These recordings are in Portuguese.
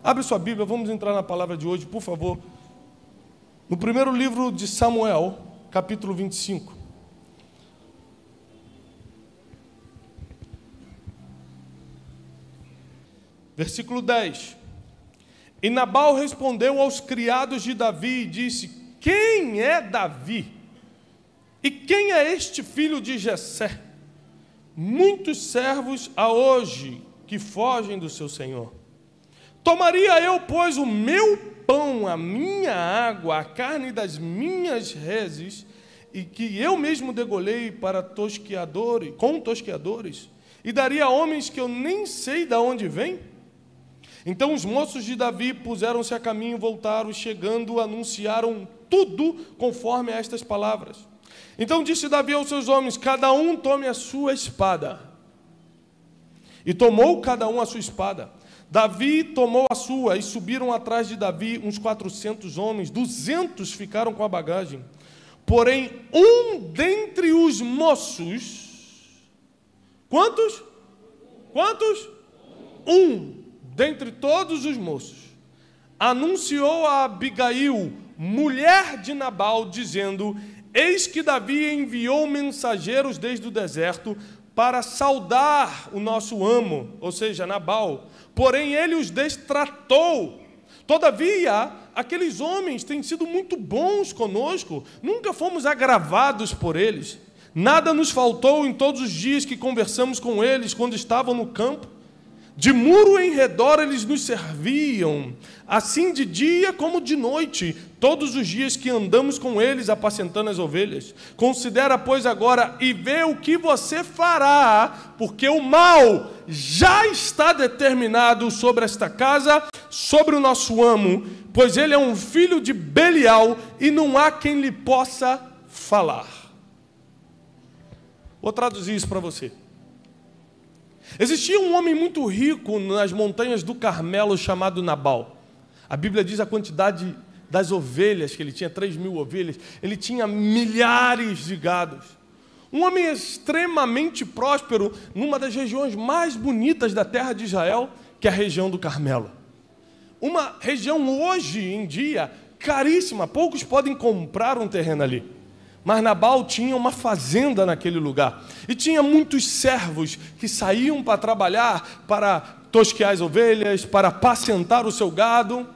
Abre sua Bíblia, vamos entrar na palavra de hoje, por favor. No primeiro livro de Samuel, capítulo 25. Versículo 10. E Nabal respondeu aos criados de Davi e disse: quem é Davi? E quem é este filho de Jessé? Muitos servos há hoje que fogem do seu senhor. Tomaria eu, pois, o meu pão, a minha água, a carne das minhas reses, e que eu mesmo degolhei para tosqueadores, com tosqueadores, e daria a homens que eu nem sei de onde vêm? Então os moços de Davi puseram-se a caminho, voltaram, chegando, anunciaram tudo conforme estas palavras. Então disse Davi aos seus homens: cada um tome a sua espada. E tomou cada um a sua espada. Davi tomou a sua, e subiram atrás de Davi uns 400 homens, 200 ficaram com a bagagem. Porém, um dentre os moços... Quantos? Um dentre todos os moços anunciou a Abigail, mulher de Nabal, dizendo: eis que Davi enviou mensageiros desde o deserto para saudar o nosso amo, ou seja, Nabal, porém ele os destratou. Todavia, aqueles homens têm sido muito bons conosco, nunca fomos agravados por eles, nada nos faltou em todos os dias que conversamos com eles quando estavam no campo. De muro em redor eles nos serviam, assim de dia como de noite, todos os dias que andamos com eles apacentando as ovelhas. Considera, pois, agora e vê o que você fará, porque o mal já está determinado sobre esta casa, sobre o nosso amo, pois ele é um filho de Belial e não há quem lhe possa falar. Vou traduzir isso para você. Existia um homem muito rico nas montanhas do Carmelo chamado Nabal. A Bíblia diz a quantidade das ovelhas que ele tinha, 3.000 ovelhas. Ele tinha milhares de gados. Um homem extremamente próspero numa das regiões mais bonitas da terra de Israel, que é a região do Carmelo. Uma região hoje em dia caríssima, poucos podem comprar um terreno ali. Mas Nabal tinha uma fazenda naquele lugar. E tinha muitos servos que saíam para trabalhar, para tosquear as ovelhas, para apacentar o seu gado.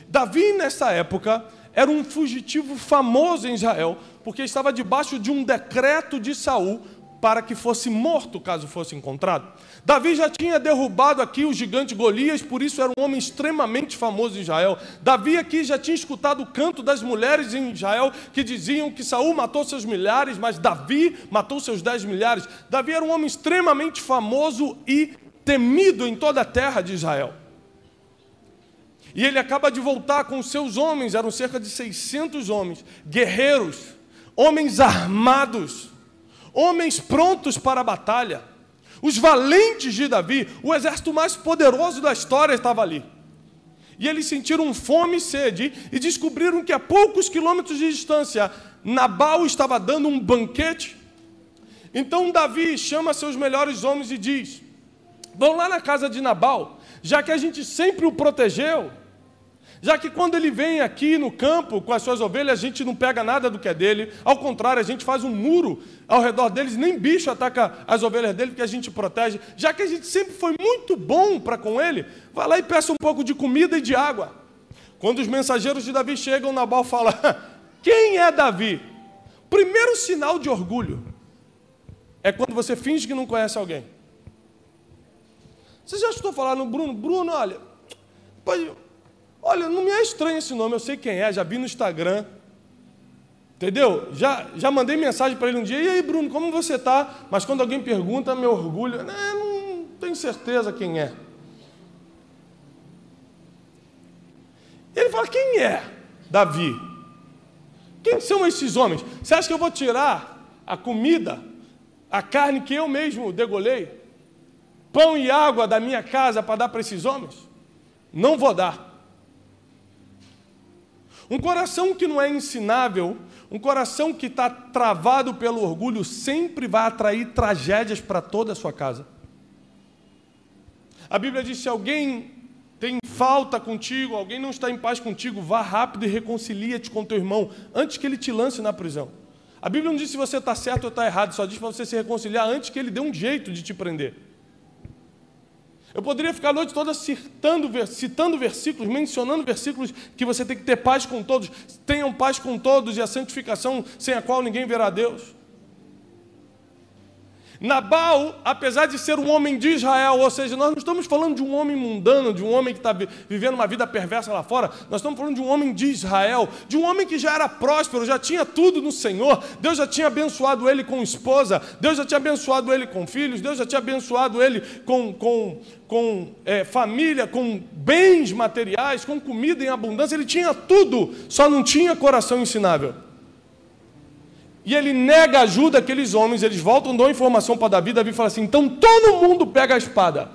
Davi, nessa época, era um fugitivo famoso em Israel, porque estava debaixo de um decreto de Saul para que fosse morto caso fosse encontrado. Davi já tinha derrubado aqui o gigante Golias, por isso era um homem extremamente famoso em Israel. Davi aqui já tinha escutado o canto das mulheres em Israel, que diziam que Saul matou seus milhares, mas Davi matou seus 10 milhares. Davi era um homem extremamente famoso e temido em toda a terra de Israel. E ele acaba de voltar com seus homens, eram cerca de 600 homens, guerreiros, homens armados, homens prontos para a batalha. Os valentes de Davi, o exército mais poderoso da história estava ali. E eles sentiram fome e sede e descobriram que a poucos quilômetros de distância, Nabal estava dando um banquete. Então Davi chama seus melhores homens e diz: vão lá na casa de Nabal, já que a gente sempre o protegeu, já que quando ele vem aqui no campo com as suas ovelhas, a gente não pega nada do que é dele, ao contrário, a gente faz um muro ao redor deles, nem bicho ataca as ovelhas dele, porque a gente protege. Já que a gente sempre foi muito bom para com ele, vai lá e peça um pouco de comida e de água. Quando os mensageiros de Davi chegam, Nabal fala: quem é Davi? Primeiro sinal de orgulho é quando você finge que não conhece alguém. Você já escutou falar no Bruno? Bruno, olha, não me é estranho esse nome, eu sei quem é, já vi no Instagram, entendeu? Já mandei mensagem para ele um dia: e aí, Bruno, como você está? Mas quando alguém pergunta, meu orgulho, não tenho certeza quem é. Ele fala: quem é Davi? Quem são esses homens? Você acha que eu vou tirar a comida, a carne que eu mesmo degolhei, pão e água da minha casa para dar para esses homens? Não vou dar. Um coração que não é ensinável, um coração que está travado pelo orgulho, sempre vai atrair tragédias para toda a sua casa. A Bíblia diz: se alguém tem falta contigo, alguém não está em paz contigo, vá rápido e reconcilia-te com teu irmão, antes que ele te lance na prisão. A Bíblia não diz se você está certo ou está errado, só diz para você se reconciliar antes que ele dê um jeito de te prender. Eu poderia ficar a noite toda citando versículos, mencionando versículos que você tem que ter paz com todos. Tenham paz com todos e a santificação sem a qual ninguém verá Deus. Nabal, apesar de ser um homem de Israel, ou seja, nós não estamos falando de um homem mundano, de um homem que está vivendo uma vida perversa lá fora, nós estamos falando de um homem de Israel, de um homem que já era próspero, já tinha tudo no Senhor, Deus já tinha abençoado ele com esposa, Deus já tinha abençoado ele com filhos, Deus já tinha abençoado ele com família, com bens materiais, com comida em abundância, ele tinha tudo, só não tinha coração ensinável. E ele nega ajuda àqueles homens, eles voltam, dão informação para Davi, Davi fala assim, então todo mundo pega a espada.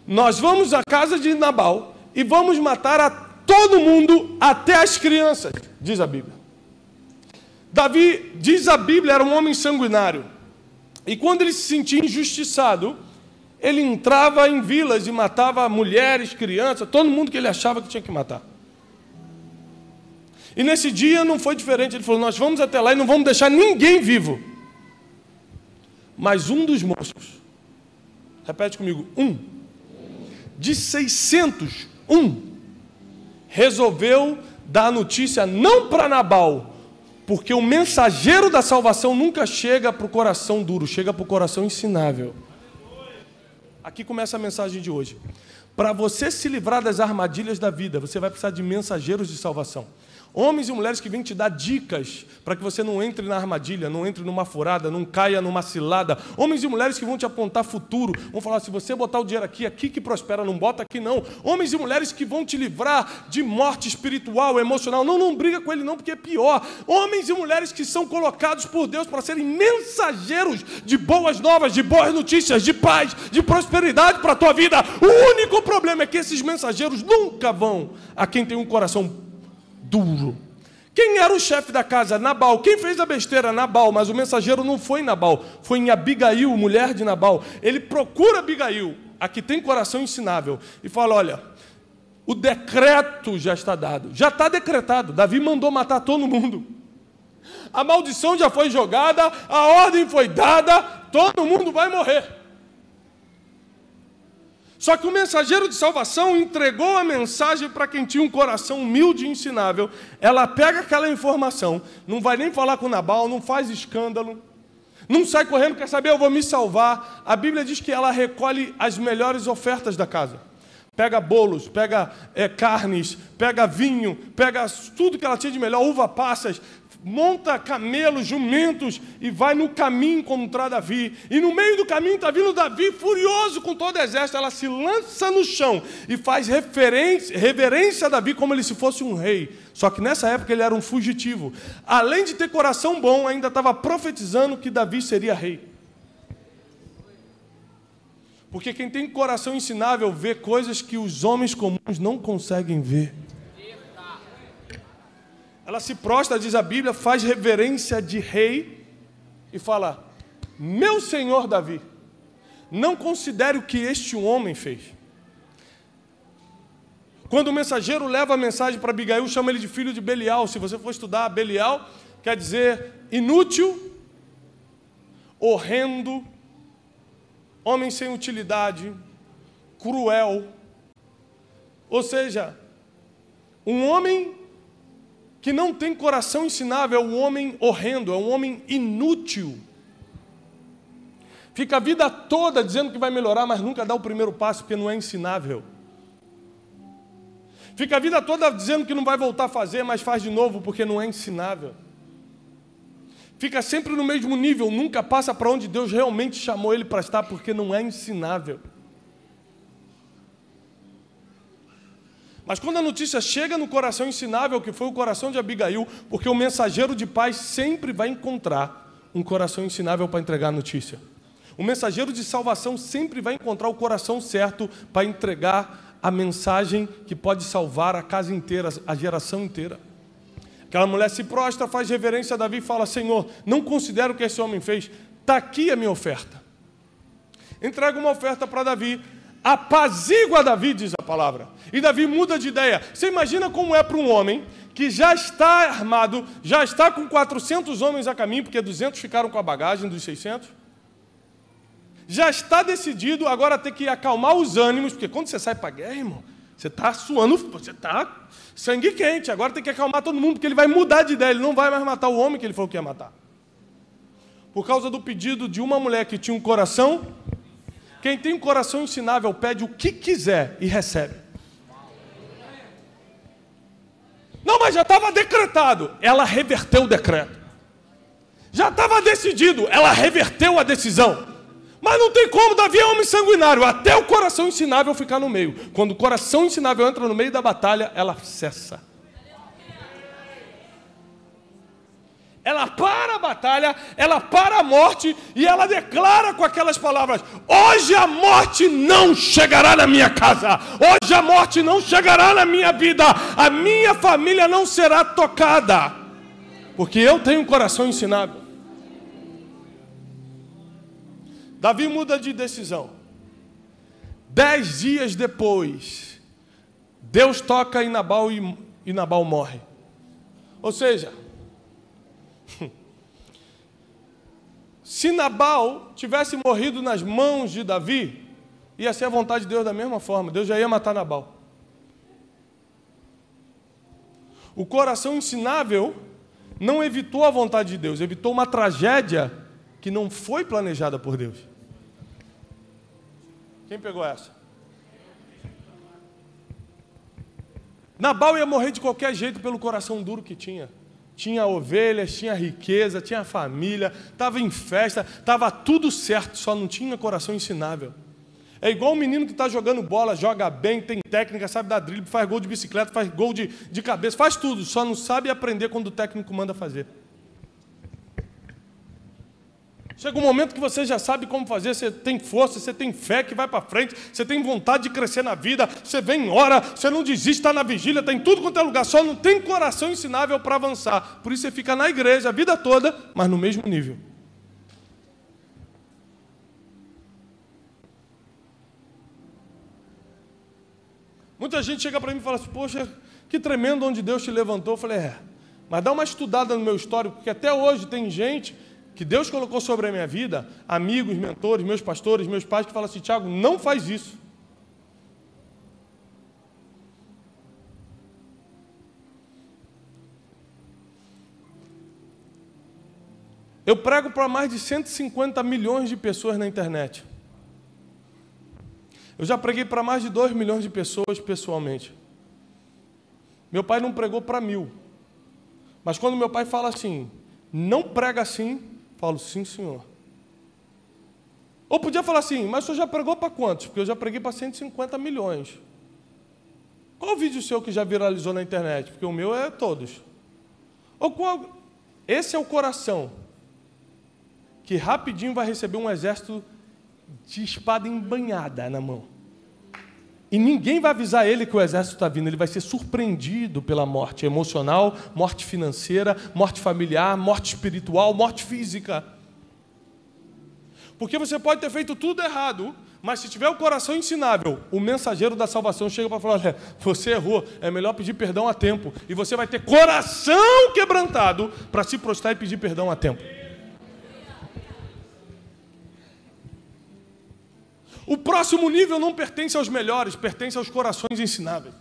Nós vamos à casa de Nabal e vamos matar a todo mundo, até as crianças, diz a Bíblia. Davi, diz a Bíblia, era um homem sanguinário. E quando ele se sentia injustiçado, ele entrava em vilas e matava mulheres, crianças, todo mundo que ele achava que tinha que matar. E nesse dia não foi diferente, ele falou, nós vamos até lá e não vamos deixar ninguém vivo. Mas um dos moços, repete comigo, de 600, resolveu dar a notícia não para Nabal, porque o mensageiro da salvação nunca chega para o coração duro, chega para o coração ensinável. Aqui começa a mensagem de hoje. Para você se livrar das armadilhas da vida, você vai precisar de mensageiros de salvação. Homens e mulheres que vêm te dar dicas para que você não entre na armadilha, não entre numa furada, não caia numa cilada. Homens e mulheres que vão te apontar futuro, vão falar, se você botar o dinheiro aqui, aqui que prospera, não bota aqui não. Homens e mulheres que vão te livrar de morte espiritual, emocional. Não briga com ele não, porque é pior. Homens e mulheres que são colocados por Deus para serem mensageiros de boas novas, de boas notícias, de paz, de prosperidade para a tua vida. O único problema é que esses mensageiros nunca vão a quem tem um coração duro. Quem era o chefe da casa? Nabal. Quem fez a besteira? Nabal. Mas o mensageiro não foi em Nabal, foi em Abigail, mulher de Nabal. Ele procura Abigail, a que tem coração ensinável, e fala, olha, o decreto já está dado, já está decretado, Davi mandou matar todo mundo. A maldição já foi jogada, a ordem foi dada, todo mundo vai morrer. Só que o mensageiro de salvação entregou a mensagem para quem tinha um coração humilde e ensinável. Ela pega aquela informação, não vai nem falar com Nabal, não faz escândalo, não sai correndo, quer saber, eu vou me salvar. A Bíblia diz que ela recolhe as melhores ofertas da casa. Pega bolos, pega carnes, pega vinho, pega tudo que ela tinha de melhor, uva passas, monta camelos, jumentos e vai no caminho encontrar Davi. E no meio do caminho está vindo Davi furioso com todo o exército. Ela se lança no chão e faz reverência a Davi como ele se fosse um rei. Só que nessa época ele era um fugitivo. Além de ter coração bom, ainda estava profetizando que Davi seria rei. Porque quem tem coração ensinável vê coisas que os homens comuns não conseguem ver. Ela se prostra, diz a Bíblia, faz reverência de rei e fala, meu senhor Davi, não considere o que este homem fez. Quando o mensageiro leva a mensagem para Abigail, chama ele de filho de Belial. Se você for estudar, Belial quer dizer inútil, horrendo, homem sem utilidade, cruel. Ou seja, um homem que não tem coração ensinável, é um homem horrendo, é um homem inútil. Fica a vida toda dizendo que vai melhorar, mas nunca dá o primeiro passo, porque não é ensinável. Fica a vida toda dizendo que não vai voltar a fazer, mas faz de novo, porque não é ensinável. Fica sempre no mesmo nível, nunca passa para onde Deus realmente chamou ele para estar, porque não é ensinável. Mas quando a notícia chega no coração ensinável, que foi o coração de Abigail, porque o mensageiro de paz sempre vai encontrar um coração ensinável para entregar a notícia. O mensageiro de salvação sempre vai encontrar o coração certo para entregar a mensagem que pode salvar a casa inteira, a geração inteira. Aquela mulher se prostra, faz reverência a Davi e fala, Senhor, não considero o que esse homem fez, está aqui a minha oferta. Entrega uma oferta para Davi. apazigua Davi, diz a palavra. E Davi muda de ideia. Você imagina como é para um homem que já está armado, já está com 400 homens a caminho, porque 200 ficaram com a bagagem dos 600. Já está decidido agora ter que acalmar os ânimos, porque quando você sai para a guerra, irmão, você está suando, você está sangue quente. Agora tem que acalmar todo mundo, porque ele vai mudar de ideia, ele não vai mais matar o homem que ele falou que ia matar. Por causa do pedido de uma mulher que tinha um coração. Quem tem um coração ensinável pede o que quiser e recebe. Não, mas já estava decretado. Ela reverteu o decreto. Já estava decidido. Ela reverteu a decisão. Mas não tem como, Davi é homem sanguinário. Até o coração ensinável ficar no meio. Quando o coração ensinável entra no meio da batalha, ela cessa. Ela para a batalha, ela para a morte e ela declara com aquelas palavras: hoje a morte não chegará na minha casa, hoje a morte não chegará na minha vida, a minha família não será tocada, porque eu tenho um coração ensinável. Davi muda de decisão. 10 dias depois, Deus toca em Nabal e Nabal morre. Ou seja, se Nabal tivesse morrido nas mãos de Davi, ia ser a vontade de Deus da mesma forma. Deus já ia matar Nabal. O coração ensinável não evitou a vontade de Deus, evitou uma tragédia que não foi planejada por Deus. Quem pegou essa? Nabal ia morrer de qualquer jeito pelo coração duro que tinha. Tinha ovelhas, tinha riqueza, tinha família, estava em festa, estava tudo certo, só não tinha coração ensinável. É igual um menino que está jogando bola, joga bem, tem técnica, sabe dar drible, faz gol de bicicleta, faz gol de cabeça, faz tudo, só não sabe aprender quando o técnico manda fazer. Chega um momento que você já sabe como fazer, você tem força, você tem fé que vai para frente, você tem vontade de crescer na vida, você vem em hora, você não desiste, está na vigília, está em tudo quanto é lugar, só não tem coração ensinável para avançar. Por isso você fica na igreja a vida toda, mas no mesmo nível. Muita gente chega para mim e fala assim: poxa, que tremendo onde Deus te levantou. Eu falei: mas dá uma estudada no meu histórico, porque até hoje tem gente que Deus colocou sobre a minha vida, amigos, mentores, meus pastores, meus pais, que falam assim: Tiago, não faz isso. Eu prego para mais de 150 milhões de pessoas na internet. Eu já preguei para mais de 2 milhões de pessoas pessoalmente. Meu pai não pregou para 1000. Mas quando meu pai fala assim: não prega assim, falo: sim, senhor. Ou podia falar assim: mas o senhor já pregou para quantos? Porque eu já preguei para 150 milhões. Qual o vídeo seu que já viralizou na internet? Porque o meu é todos. Ou qual? Esse é o coração que rapidinho vai receber um exército de espada embanhada na mão. E ninguém vai avisar ele que o exército está vindo. Ele vai ser surpreendido pela morte emocional, morte financeira, morte familiar, morte espiritual, morte física. Porque você pode ter feito tudo errado, mas se tiver o coração ensinável, o mensageiro da salvação chega para falar: olha, você errou, é melhor pedir perdão a tempo. E você vai ter coração quebrantado para se prostrar e pedir perdão a tempo. O próximo nível não pertence aos melhores, pertence aos corações ensináveis.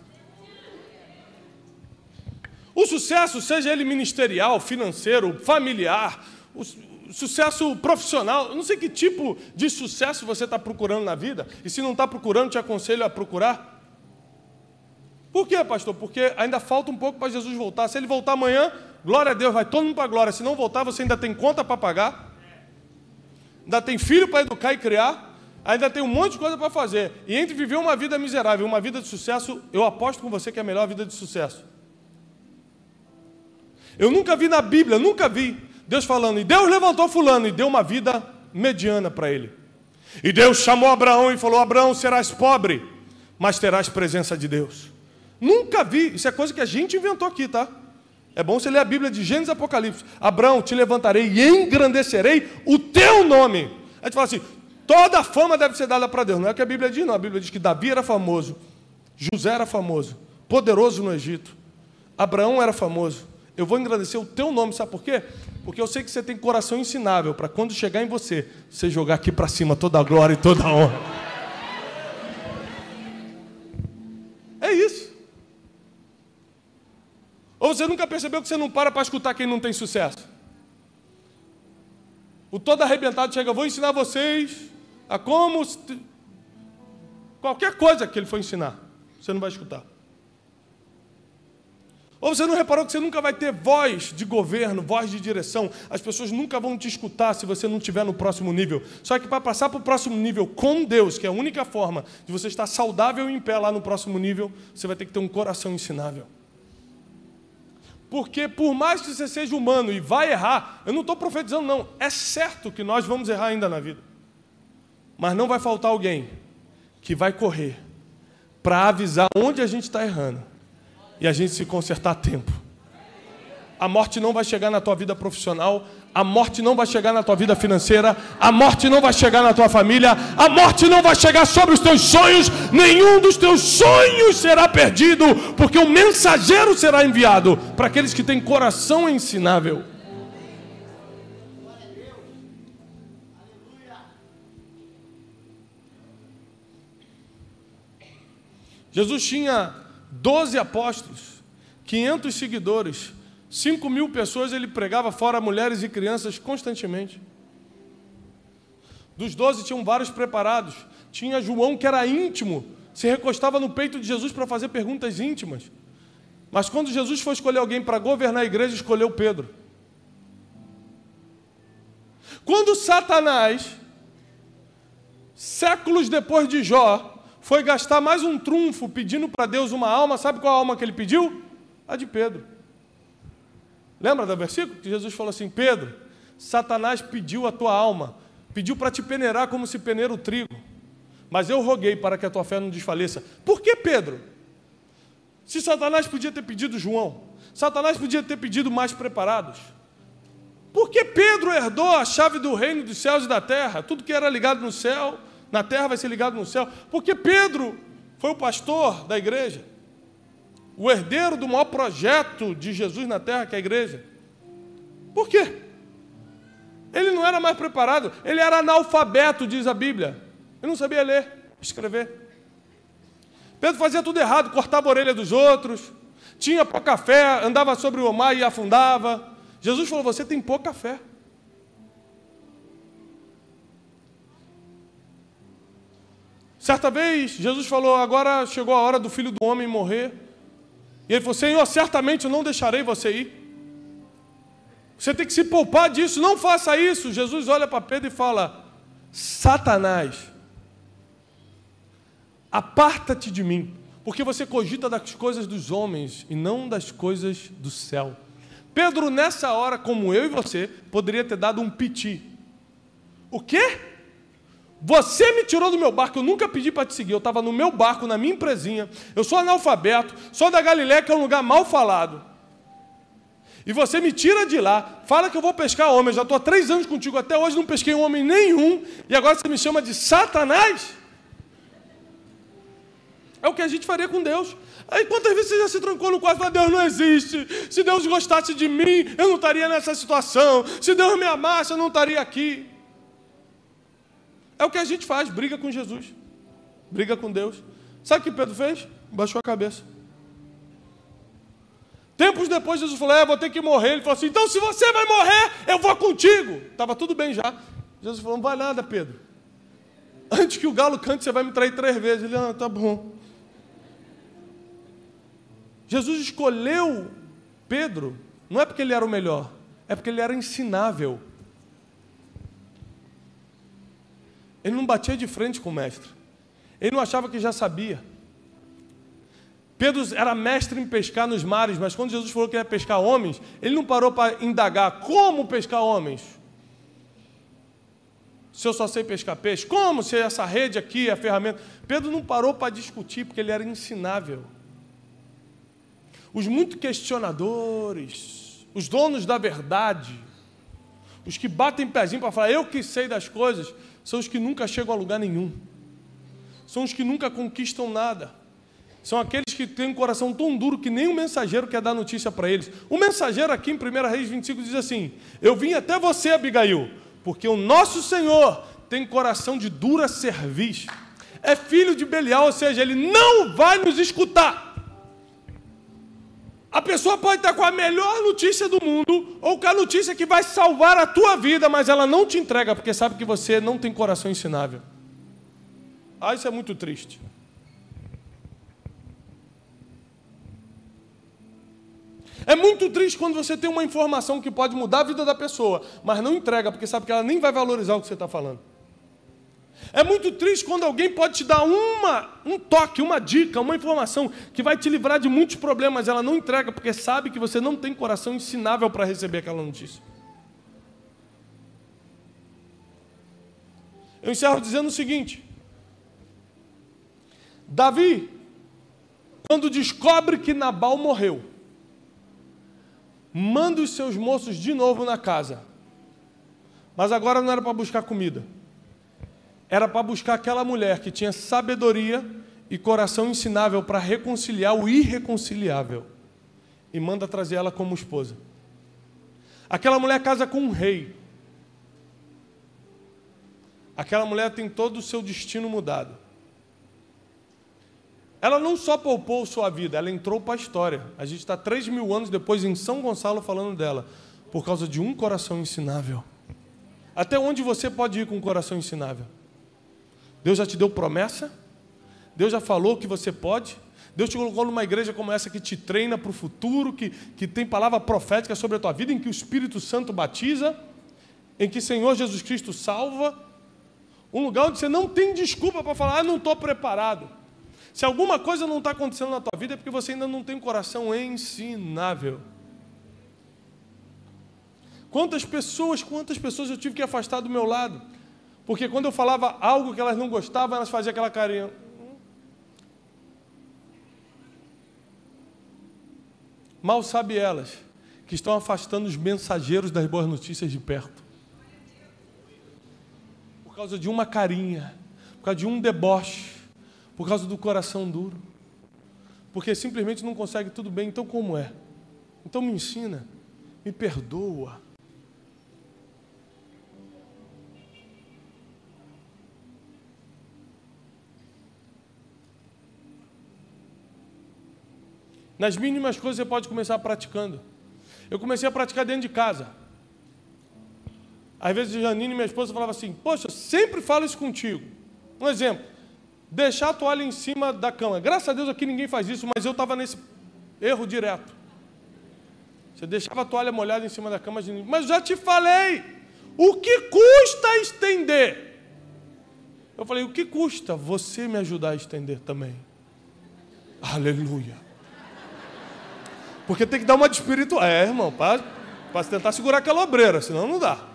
O sucesso, seja ele ministerial, financeiro, familiar, o sucesso profissional, não sei que tipo de sucesso você está procurando na vida, e se não está procurando, te aconselho a procurar. Por quê, pastor? Porque ainda falta um pouco para Jesus voltar. Se ele voltar amanhã, glória a Deus, vai todo mundo para a glória. Se não voltar, você ainda tem conta para pagar, ainda tem filho para educar e criar, ainda tem um monte de coisa para fazer. E entre viver uma vida miserável e uma vida de sucesso, eu aposto com você que é a melhor vida de sucesso. Eu nunca vi na Bíblia, nunca vi Deus falando: e Deus levantou fulano e deu uma vida mediana para ele. E Deus chamou Abraão e falou: Abraão, serás pobre, mas terás presença de Deus. Nunca vi. Isso é coisa que a gente inventou aqui, tá? É bom você ler a Bíblia de Gênesis e Apocalipse. Abraão, te levantarei e engrandecerei o teu nome. A gente fala assim: Toda a fama deve ser dada para Deus. Não é o que a Bíblia diz, não. A Bíblia diz que Davi era famoso, José era famoso, poderoso no Egito, Abraão era famoso. Eu vou engrandecer o teu nome, sabe por quê? Porque eu sei que você tem coração ensinável, para quando chegar em você, você jogar aqui para cima toda a glória e toda a honra. É isso. Ou você nunca percebeu que você não para escutar quem não tem sucesso? O todo arrebentado chega, vou ensinar vocês a como... Qualquer coisa que ele for ensinar, você não vai escutar. Ou você não reparou que você nunca vai ter voz de governo, voz de direção? As pessoas nunca vão te escutar se você não estiver no próximo nível. Só que para passar para o próximo nível com Deus, que é a única forma de você estar saudável e em pé lá no próximo nível, você vai ter que ter um coração ensinável. Porque por mais que você seja humano e vai errar, eu não estou profetizando não, é certo que nós vamos errar ainda na vida. Mas não vai faltar alguém que vai correr para avisar onde a gente está errando. E a gente se consertar a tempo. A morte não vai chegar na tua vida profissional, a morte não vai chegar na tua vida financeira, a morte não vai chegar na tua família, a morte não vai chegar sobre os teus sonhos, nenhum dos teus sonhos será perdido, porque um mensageiro será enviado para aqueles que têm coração ensinável. Jesus tinha 12 apóstolos, 500 seguidores, 5.000 pessoas, ele pregava fora mulheres e crianças constantemente. Dos 12 tinham vários preparados. Tinha João que era íntimo, se recostava no peito de Jesus para fazer perguntas íntimas. Mas quando Jesus foi escolher alguém para governar a igreja, escolheu Pedro. Quando Satanás, séculos depois de Jó, foi gastar mais um trunfo pedindo para Deus uma alma, sabe qual alma que ele pediu? A de Pedro. Lembra do versículo? Que Jesus falou assim, Pedro, Satanás pediu a tua alma, pediu para te peneirar como se peneira o trigo, mas eu roguei para que a tua fé não desfaleça. Por que Pedro? Se Satanás podia ter pedido João, Satanás podia ter pedido mais preparados. Por que Pedro herdou a chave do reino dos céus e da terra? Tudo que era ligado no céu, na terra vai ser ligado no céu. Porque Pedro foi o pastor da igreja, o herdeiro do maior projeto de Jesus na terra, que é a igreja. Por quê? Ele não era mais preparado, ele era analfabeto, diz a Bíblia. Ele não sabia ler, escrever. Pedro fazia tudo errado, cortava a orelha dos outros, tinha pouca fé, andava sobre o mar e afundava. Jesus falou, você tem pouca fé. Certa vez, Jesus falou, agora chegou a hora do Filho do Homem morrer. E ele falou, Senhor, certamente eu não deixarei você ir. Você tem que se poupar disso, não faça isso. Jesus olha para Pedro e fala, Satanás, aparta-te de mim, porque você cogita das coisas dos homens e não das coisas do céu. Pedro, nessa hora, como eu e você, poderia ter dado um piti. O quê? Você me tirou do meu barco, eu nunca pedi para te seguir, eu estava no meu barco, na minha empresinha, eu sou analfabeto, sou da Galiléia, que é um lugar mal falado. E você me tira de lá, fala que eu vou pescar homem, eu já estou há 3 anos contigo, até hoje não pesquei um homem nenhum, e agora você me chama de Satanás? É o que a gente faria com Deus. Aí quantas vezes você já se trancou no quarto e falou, Deus não existe, se Deus gostasse de mim, eu não estaria nessa situação, se Deus me amasse, eu não estaria aqui. É o que a gente faz, briga com Jesus, briga com Deus. Sabe o que Pedro fez? Baixou a cabeça. Tempos depois Jesus falou, vou ter que morrer. Ele falou assim, então se você vai morrer, eu vou contigo. Estava tudo bem já. Jesus falou, não vai nada, Pedro. Antes que o galo cante, você vai me trair 3 vezes. Ele, tá bom. Jesus escolheu Pedro, não é porque ele era o melhor, é porque ele era ensinável. Ele não batia de frente com o mestre. Ele não achava que já sabia. Pedro era mestre em pescar nos mares, mas quando Jesus falou que ia pescar homens, ele não parou para indagar como pescar homens. Se eu só sei pescar peixe, como se essa rede aqui é a ferramenta? Pedro não parou para discutir, porque ele era ensinável. Os muito questionadores, os donos da verdade, os que batem pezinho para falar, eu que sei das coisas, são os que nunca chegam a lugar nenhum. São os que nunca conquistam nada. São aqueles que têm um coração tão duro que nem o mensageiro quer dar notícia para eles. O mensageiro aqui em 1 Reis 25 diz assim: eu vim até você, Abigail, porque o nosso Senhor tem coração de dura cerviz. É filho de Belial, ou seja, ele não vai nos escutar. A pessoa pode estar com a melhor notícia do mundo, ou com a notícia que vai salvar a tua vida, mas ela não te entrega, porque sabe que você não tem coração ensinável. Ah, isso é muito triste. É muito triste quando você tem uma informação que pode mudar a vida da pessoa, mas não entrega, porque sabe que ela nem vai valorizar o que você está falando. É muito triste quando alguém pode te dar um toque, uma dica, uma informação que vai te livrar de muitos problemas, mas ela não entrega, porque sabe que você não tem coração ensinável para receber aquela notícia. Eu encerro dizendo o seguinte: Davi, quando descobre que Nabal morreu, manda os seus moços de novo na casa. Mas agora não era para buscar comida. Era para buscar aquela mulher que tinha sabedoria e coração ensinável para reconciliar o irreconciliável. E manda trazer ela como esposa. Aquela mulher casa com um rei. Aquela mulher tem todo o seu destino mudado. Ela não só poupou sua vida, ela entrou para a história. A gente está 3.000 anos depois em São Gonçalo falando dela, por causa de um coração ensinável. Até onde você pode ir com um coração ensinável? Deus já te deu promessa? Deus já falou que você pode? Deus te colocou numa igreja como essa que te treina para o futuro, que tem palavra profética sobre a tua vida, em que o Espírito Santo batiza, em que o Senhor Jesus Cristo salva. Um lugar onde você não tem desculpa para falar: não estou preparado. Se alguma coisa não está acontecendo na tua vida, é porque você ainda não tem coração ensinável. Quantas pessoas eu tive que afastar do meu lado? Porque quando eu falava algo que elas não gostavam, elas faziam aquela carinha. Mal sabe elas que estão afastando os mensageiros das boas notícias de perto. Por causa de uma carinha, por causa de um deboche, por causa do coração duro. Porque simplesmente não consegue tudo bem. Então como é? Então me ensina, me perdoa. Nas mínimas coisas você pode começar praticando. Eu comecei a praticar dentro de casa. Às vezes Janine, minha esposa, falava assim: poxa, eu sempre falo isso contigo. Um exemplo: deixar a toalha em cima da cama. Graças a Deus aqui ninguém faz isso, mas eu estava nesse erro direto. Você deixava a toalha molhada em cima da cama, mas já te falei, o que custa estender? Eu falei: o que custa você me ajudar a estender também? Aleluia. Porque tem que dar uma de espiritual. Irmão, para tentar segurar aquela obreira, senão não dá.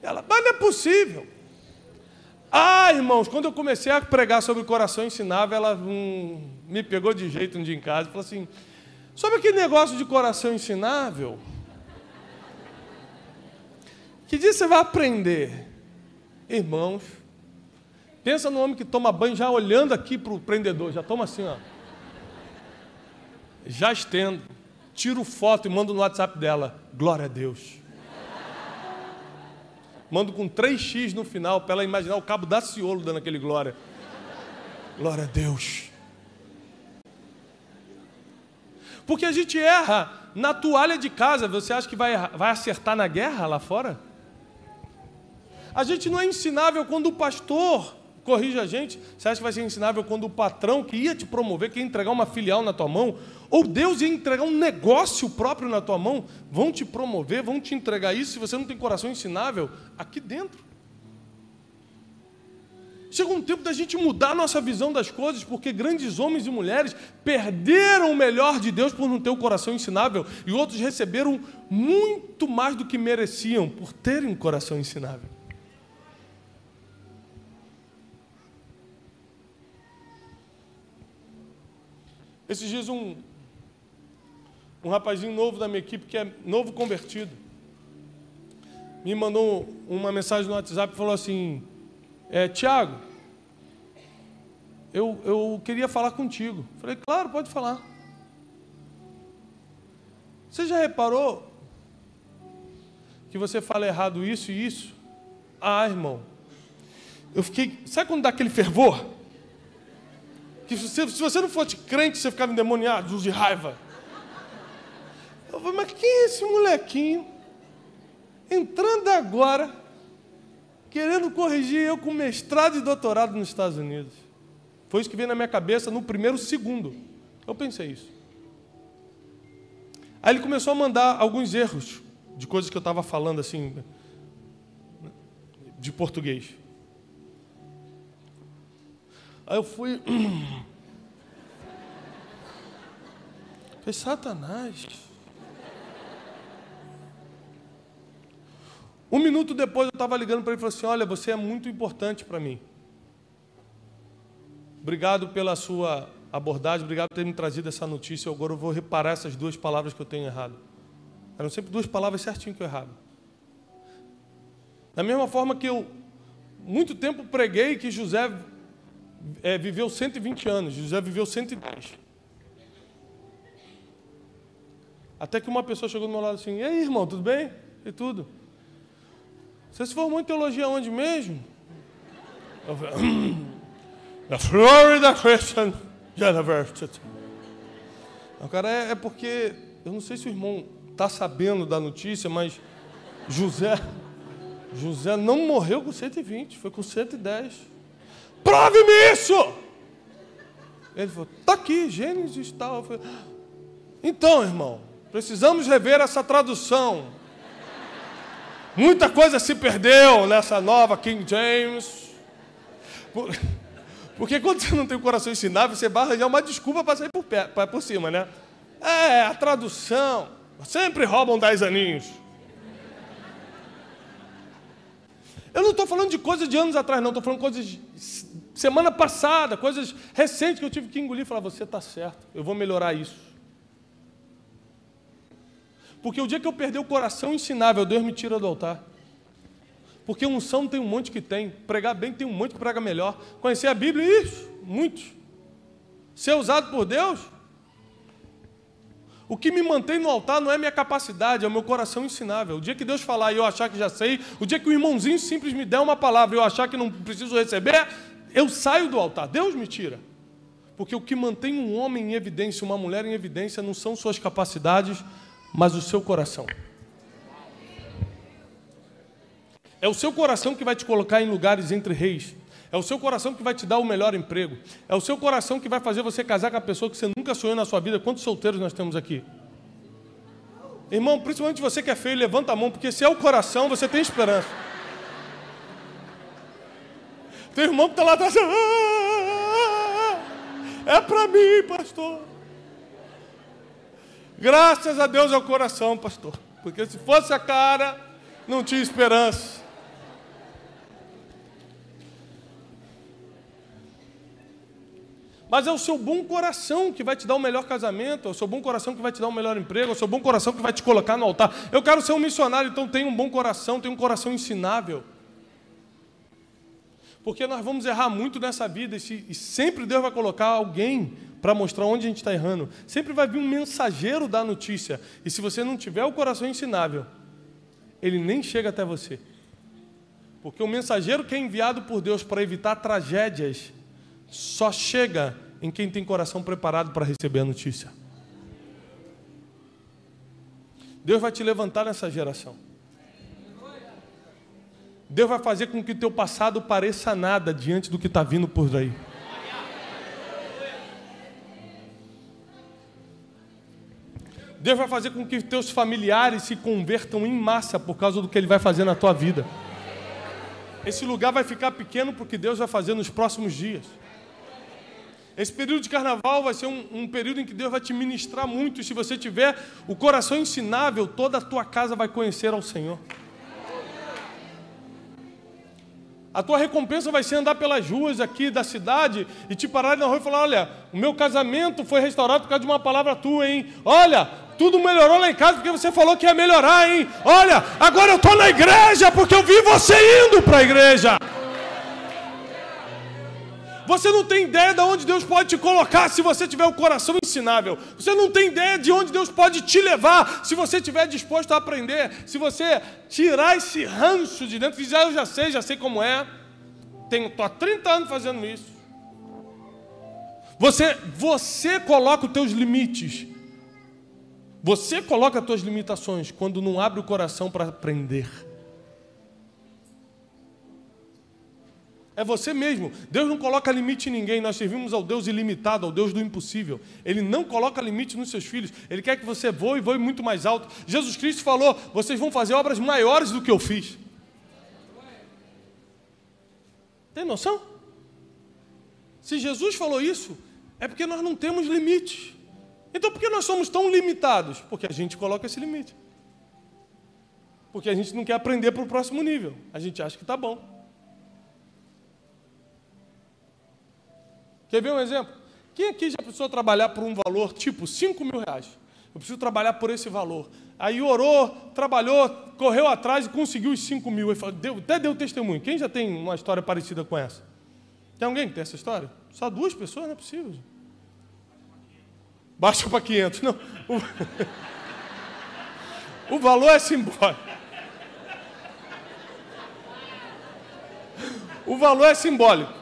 Ela: mas não é possível. Ah, irmãos, quando eu comecei a pregar sobre o coração ensinável, ela me pegou de jeito um dia em casa e falou assim: sobre aquele negócio de coração ensinável, que dia você vai aprender? Irmãos, pensa no homem que toma banho já olhando aqui para o prendedor, já toma assim, ó. Já estendo, tiro foto e mando no WhatsApp dela: glória a Deus. Mando com 3x no final, para ela imaginar o cabo da Ciolo dando aquele glória. Glória a Deus. Porque a gente erra na toalha de casa. Você acha que vai acertar na guerra lá fora? A gente não é ensinável quando o pastor corrige a gente. Você acha que vai ser ensinável quando o patrão que ia te promover, que ia entregar uma filial na tua mão, ou Deus ia entregar um negócio próprio na tua mão, vão te promover, vão te entregar isso, se você não tem coração ensinável aqui dentro? Chega um tempo da gente mudar a nossa visão das coisas, porque grandes homens e mulheres perderam o melhor de Deus por não ter o coração ensinável, e outros receberam muito mais do que mereciam por terem um coração ensinável. Esses dias um rapazinho novo da minha equipe, que é novo convertido, me mandou uma mensagem no WhatsApp e falou assim, Tiago, eu queria falar contigo. Falei, claro, pode falar. Você já reparou que você fala errado isso e isso? Ah, irmão, eu fiquei... Sabe quando dá aquele fervor? Que se você não fosse crente, você ficava endemoniado, de raiva. Eu falei, mas quem é esse molequinho? Entrando agora, querendo corrigir eu com mestrado e doutorado nos Estados Unidos. Foi isso que veio na minha cabeça no primeiro segundo. Eu pensei isso. Aí ele começou a mandar alguns erros de coisas que eu estava falando assim, de português. Aí eu fui... Falei, Satanás... Um minuto depois eu estava ligando para ele e falei assim, olha, você é muito importante para mim. Obrigado pela sua abordagem, obrigado por ter me trazido essa notícia. Agora eu vou reparar essas duas palavras que eu tenho errado. Eram sempre duas palavras certinho que eu errava. Da mesma forma que eu, muito tempo, preguei que José viveu 120 anos, José viveu 110. Até que uma pessoa chegou do meu lado assim, e aí, irmão, tudo bem? E tudo? Você se formou em teologia onde mesmo? Eu falei, na Florida Christian University. O cara, é porque, eu não sei se o irmão está sabendo da notícia, mas José não morreu com 120, foi com 110. Prove-me isso! Ele falou, está aqui, Gênesis e tal. Eu falei, então, irmão, precisamos rever essa tradução. Muita coisa se perdeu nessa nova King James. Porque quando você não tem o coração ensinável, você vai arranjar uma desculpa para sair por cima, né? A tradução. Sempre roubam 10 aninhos. Eu não estou falando de coisas de anos atrás, não. Estou falando de coisas de semana passada, coisas recentes que eu tive que engolir e falar, você está certo, eu vou melhorar isso. Porque o dia que eu perder o coração ensinável, Deus me tira do altar. Porque unção tem um monte que tem. Pregar bem tem um monte que prega melhor. Conhecer a Bíblia, isso, muitos. Ser usado por Deus. O que me mantém no altar não é minha capacidade, é o meu coração ensinável. O dia que Deus falar e eu achar que já sei, o dia que o irmãozinho simples me der uma palavra e eu achar que não preciso receber, eu saio do altar. Deus me tira. Porque o que mantém um homem em evidência, uma mulher em evidência, não são suas capacidades, mas o seu coração. É o seu coração que vai te colocar em lugares entre reis. É o seu coração que vai te dar o melhor emprego. É o seu coração que vai fazer você casar com a pessoa que você nunca sonhou na sua vida. Quantos solteiros nós temos aqui? Irmão, principalmente você que é feio, levanta a mão, porque se é o coração, você tem esperança. Tem irmão que está lá atrás. É para mim, pastor. Graças a Deus é o coração, pastor. Porque se fosse a cara, não tinha esperança. Mas é o seu bom coração que vai te dar o melhor casamento, é o seu bom coração que vai te dar o melhor emprego, é o seu bom coração que vai te colocar no altar. Eu quero ser um missionário, então tenha um bom coração, tenha um coração ensinável. Porque nós vamos errar muito nessa vida e sempre Deus vai colocar alguém para mostrar onde a gente está errando. Sempre vai vir um mensageiro da notícia. E se você não tiver o coração ensinável, ele nem chega até você. Porque o mensageiro que é enviado por Deus para evitar tragédias só chega em quem tem coração preparado para receber a notícia. Deus vai te levantar nessa geração. Deus vai fazer com que o teu passado pareça nada diante do que está vindo por aí. Deus vai fazer com que teus familiares se convertam em massa por causa do que Ele vai fazer na tua vida. Esse lugar vai ficar pequeno porque Deus vai fazer nos próximos dias. Esse período de carnaval vai ser um período em que Deus vai te ministrar muito. E se você tiver o coração ensinável, toda a tua casa vai conhecer ao Senhor. A tua recompensa vai ser andar pelas ruas aqui da cidade e te parar na rua e falar, olha, o meu casamento foi restaurado por causa de uma palavra tua, hein? Olha, Tudo melhorou lá em casa porque você falou que ia melhorar, hein? Olha, agora eu estou na igreja porque eu vi você indo para a igreja. Você não tem ideia de onde Deus pode te colocar se você tiver o coração ensinável. Você não tem ideia de onde Deus pode te levar se você estiver disposto a aprender. Se você tirar esse ranço de dentro e dizer, eu já sei como é. Estou há 30 anos fazendo isso. Você coloca os teus limites. Você coloca as tuas limitações quando não abre o coração para aprender. É você mesmo. Deus não coloca limite em ninguém. Nós servimos ao Deus ilimitado, ao Deus do impossível. Ele não coloca limite nos seus filhos. Ele quer que você voe muito mais alto. Jesus Cristo falou, vocês vão fazer obras maiores do que eu fiz. Tem noção? Se Jesus falou isso, é porque nós não temos limites. Então por que nós somos tão limitados? Porque a gente coloca esse limite. Porque a gente não quer aprender para o próximo nível. A gente acha que está bom. Quer ver um exemplo? Quem aqui já precisou trabalhar por um valor tipo R$5.000? Eu preciso trabalhar por esse valor. Aí orou, trabalhou, correu atrás e conseguiu os 5.000. Até deu testemunho. Quem já tem uma história parecida com essa? Tem alguém que tem essa história? Só 2 pessoas, não é possível. Baixa para 500. Não. O valor é simbólico. O valor é simbólico.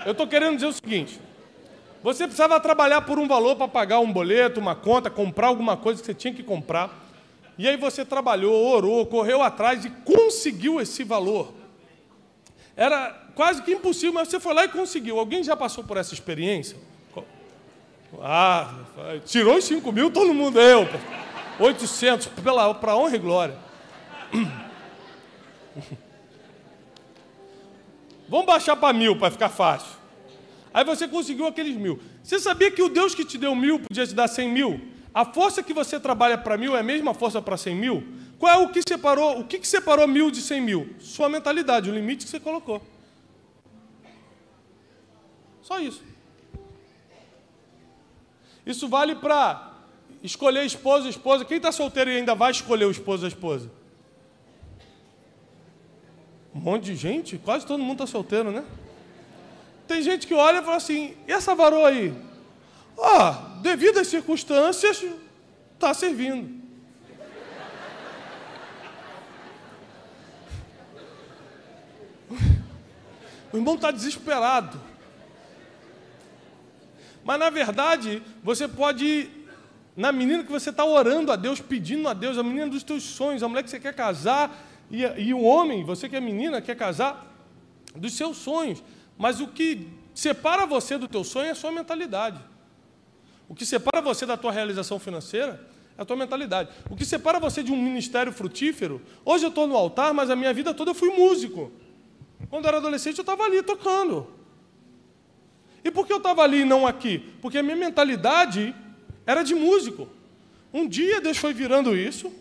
Eu estou querendo dizer o seguinte. Você precisava trabalhar por um valor para pagar um boleto, uma conta, comprar alguma coisa que você tinha que comprar. E aí você trabalhou, orou, correu atrás e conseguiu esse valor. Era quase que impossível, mas você foi lá e conseguiu. Alguém já passou por essa experiência? Tirou os 5.000, todo mundo, 800, para honra e glória. Vamos baixar para 1.000 para ficar fácil. Aí você conseguiu aqueles 1.000. Você sabia que o Deus que te deu 1.000 podia te dar 100.000? A força que você trabalha para 1.000 é a mesma força para 100.000? Qual é o que separou? O que separou 1.000 de 100.000? Sua mentalidade, o limite que você colocou. Só isso. Isso vale para escolher esposa. Quem está solteiro e ainda vai escolher o esposo ou a esposa? Um monte de gente, quase todo mundo está solteiro, né? Tem gente que olha e fala assim, e essa varoa aí? Devido às circunstâncias, está servindo. O irmão está desesperado. Mas, na verdade, você pode ir na menina que você está orando a Deus, pedindo a Deus, a menina dos teus sonhos, a mulher que você quer casar, e o homem, você que é menina, quer casar, dos seus sonhos. Mas o que separa você do teu sonho é a sua mentalidade. O que separa você da tua realização financeira é a tua mentalidade. O que separa você de um ministério frutífero... Hoje eu estou no altar, mas a minha vida toda eu fui músico. Quando eu era adolescente, eu estava ali tocando. E por que eu estava ali e não aqui? Porque a minha mentalidade era de músico. Um dia Deus foi virando isso,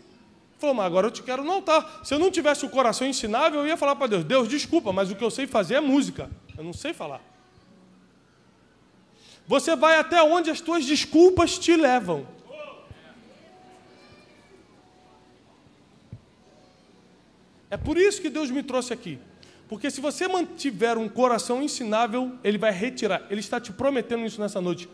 falou, mas agora eu te quero no altar. Se eu não tivesse o coração ensinável, eu ia falar para Deus, Deus, desculpa, mas o que eu sei fazer é música. Eu não sei falar. Você vai até onde as tuas desculpas te levam. É por isso que Deus me trouxe aqui. Porque se você mantiver um coração ensinável, Ele vai retirar. Ele está te prometendo isso nessa noite.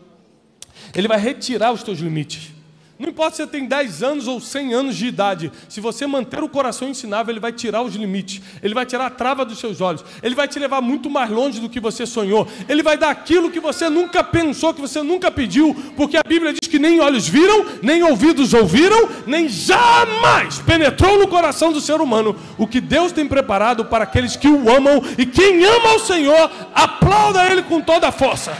Ele vai retirar os teus limites. Não importa se você tem 10 anos ou 100 anos de idade. Se você manter o coração ensinável, Ele vai tirar os limites. Ele vai tirar a trava dos seus olhos. Ele vai te levar muito mais longe do que você sonhou. Ele vai dar aquilo que você nunca pensou, que você nunca pediu. Porque a Bíblia diz que nem olhos viram, nem ouvidos ouviram, nem jamais penetrou no coração do ser humano o que Deus tem preparado para aqueles que o amam. E quem ama o Senhor, aplauda Ele com toda a força.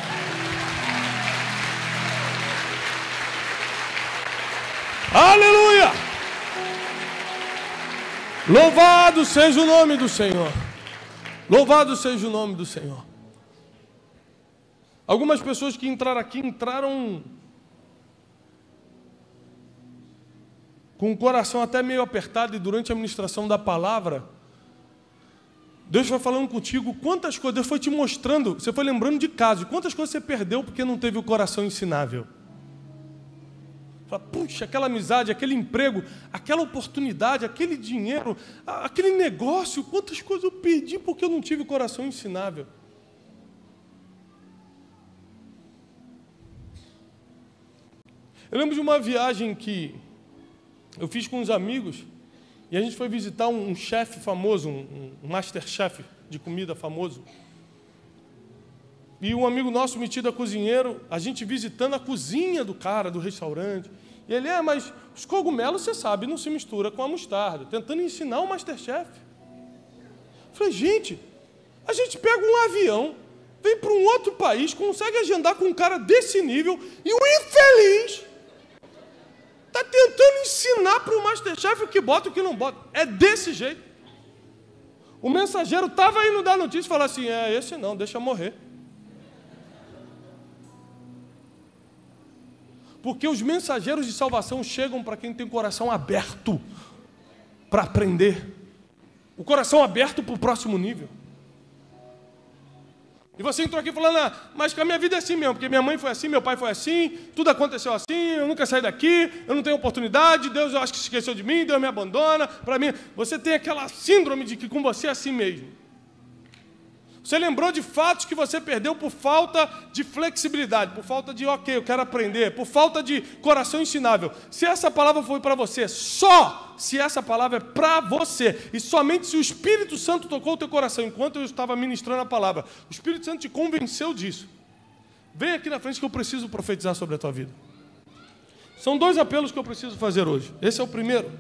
Aleluia! Louvado seja o nome do Senhor. Louvado seja o nome do Senhor. Algumas pessoas que entraram aqui, entraram com o coração até meio apertado, e durante a ministração da palavra, Deus foi falando contigo quantas coisas, Deus foi te mostrando, você foi lembrando de casos, quantas coisas você perdeu porque não teve o coração ensinável. Fala, puxa, aquela amizade, aquele emprego, aquela oportunidade, aquele dinheiro, aquele negócio, quantas coisas eu perdi porque eu não tive coração ensinável. Eu lembro de uma viagem que eu fiz com uns amigos e a gente foi visitar um chefe famoso, um masterchef de comida famoso. E um amigo nosso metido a cozinheiro, a gente visitando a cozinha do cara, do restaurante. E ele, mas os cogumelos, você sabe, não se mistura com a mostarda. Tentando ensinar o masterchef. Eu falei, gente, a gente pega um avião, vem para um outro país, consegue agendar com um cara desse nível, e o infeliz está tentando ensinar para o masterchef o que bota e o que não bota. É desse jeito. O mensageiro estava indo dar notícia e falar assim, esse não, deixa morrer. Porque os mensageiros de salvação chegam para quem tem o coração aberto para aprender. O coração aberto para o próximo nível. E você entrou aqui falando, mas que a minha vida é assim mesmo, porque minha mãe foi assim, meu pai foi assim, tudo aconteceu assim, eu nunca saí daqui, eu não tenho oportunidade, Deus eu acho que se esqueceu de mim, Deus me abandona. Para mim, você tem aquela síndrome de que com você é assim mesmo. Você lembrou de fatos que você perdeu por falta de flexibilidade, por falta de, eu quero aprender, por falta de coração ensinável. Se essa palavra foi para você, só se essa palavra é para você, e somente se o Espírito Santo tocou o teu coração, enquanto eu estava ministrando a palavra, o Espírito Santo te convenceu disso, vem aqui na frente que eu preciso profetizar sobre a tua vida. São 2 apelos que eu preciso fazer hoje. Esse é o primeiro.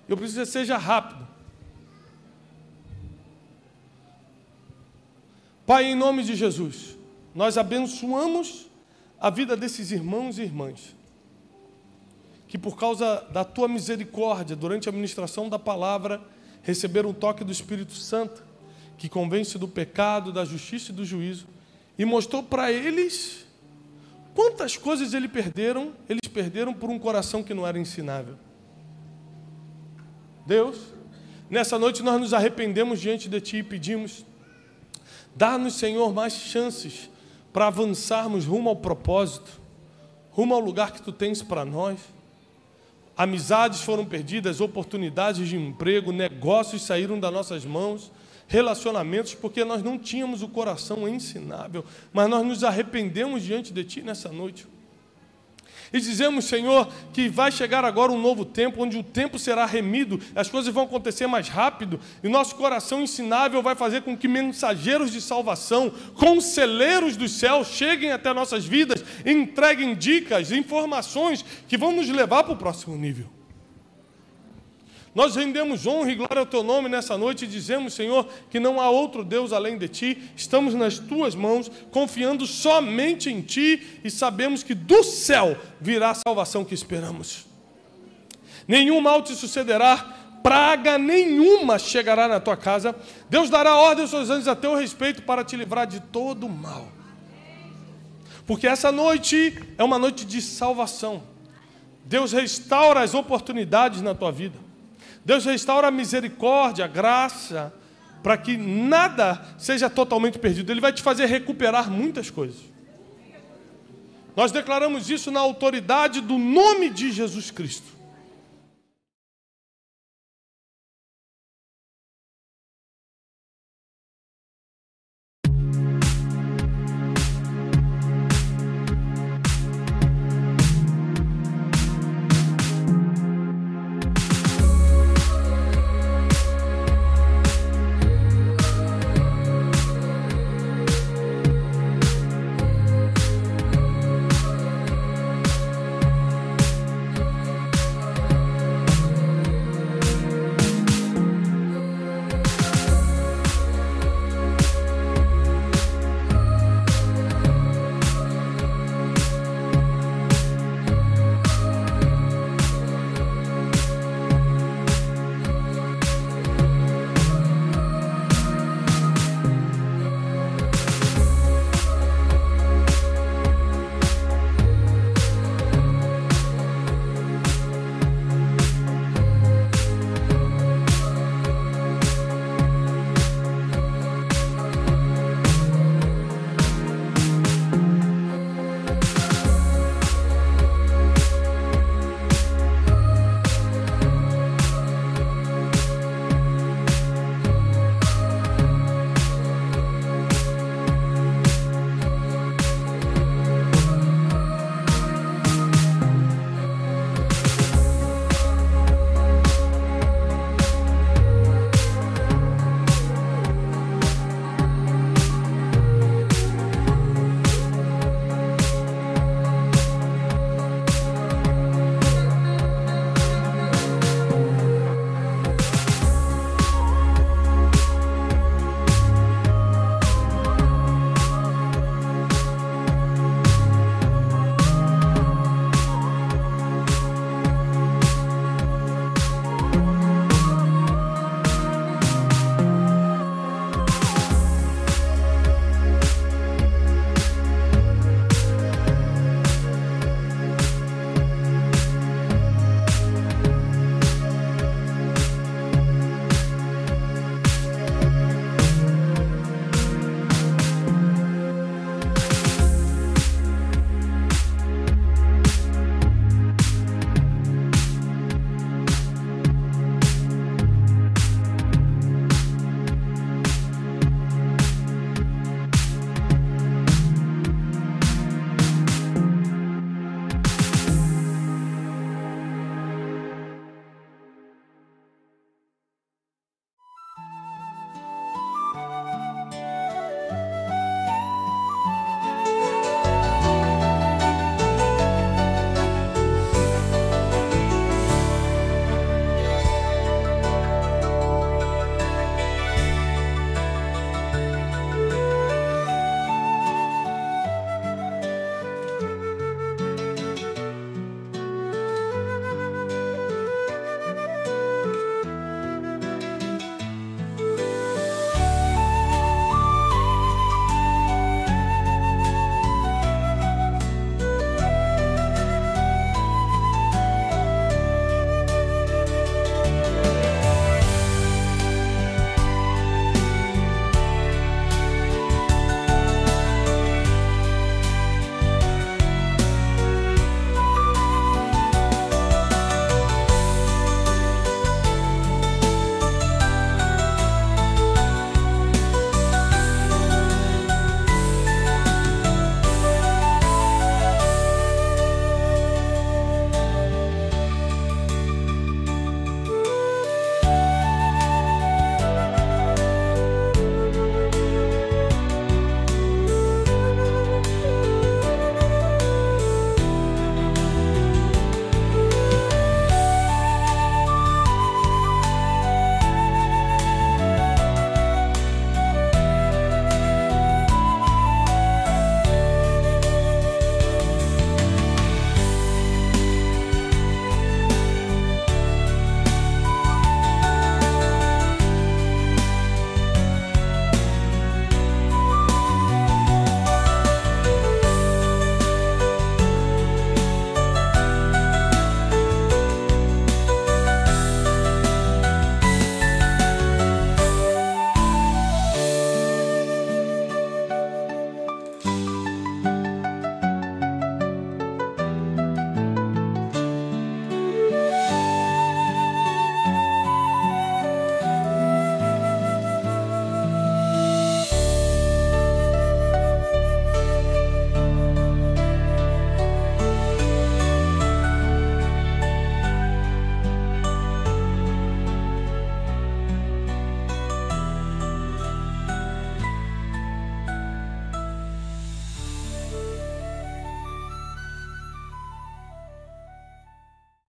Eu preciso que seja rápido. Pai, em nome de Jesus, nós abençoamos a vida desses irmãos e irmãs, que por causa da Tua misericórdia, durante a ministração da palavra, receberam o toque do Espírito Santo, que convence do pecado, da justiça e do juízo, e mostrou para eles quantas coisas eles perderam por um coração que não era ensinável. Deus, nessa noite nós nos arrependemos diante de Ti e pedimos, dá-nos, Senhor, mais chances para avançarmos rumo ao propósito, rumo ao lugar que Tu tens para nós. Amizades foram perdidas, oportunidades de emprego, negócios saíram das nossas mãos, relacionamentos, porque nós não tínhamos o coração ensinável, mas nós nos arrependemos diante de Ti nessa noite. E dizemos, Senhor, que vai chegar agora um novo tempo, onde o tempo será remido, as coisas vão acontecer mais rápido, e nosso coração ensinável vai fazer com que mensageiros de salvação, conselheiros dos céus, cheguem até nossas vidas e entreguem dicas, informações que vão nos levar para o próximo nível. Nós rendemos honra e glória ao Teu nome nessa noite e dizemos, Senhor, que não há outro Deus além de Ti, estamos nas Tuas mãos, confiando somente em Ti e sabemos que do céu virá a salvação que esperamos. Nenhum mal te sucederá, praga nenhuma chegará na tua casa, Deus dará ordem aos seus anjos a teu respeito para te livrar de todo mal. Porque essa noite é uma noite de salvação. Deus restaura as oportunidades na tua vida. Deus restaura a misericórdia, a graça, para que nada seja totalmente perdido. Ele vai te fazer recuperar muitas coisas. Nós declaramos isso na autoridade do nome de Jesus Cristo.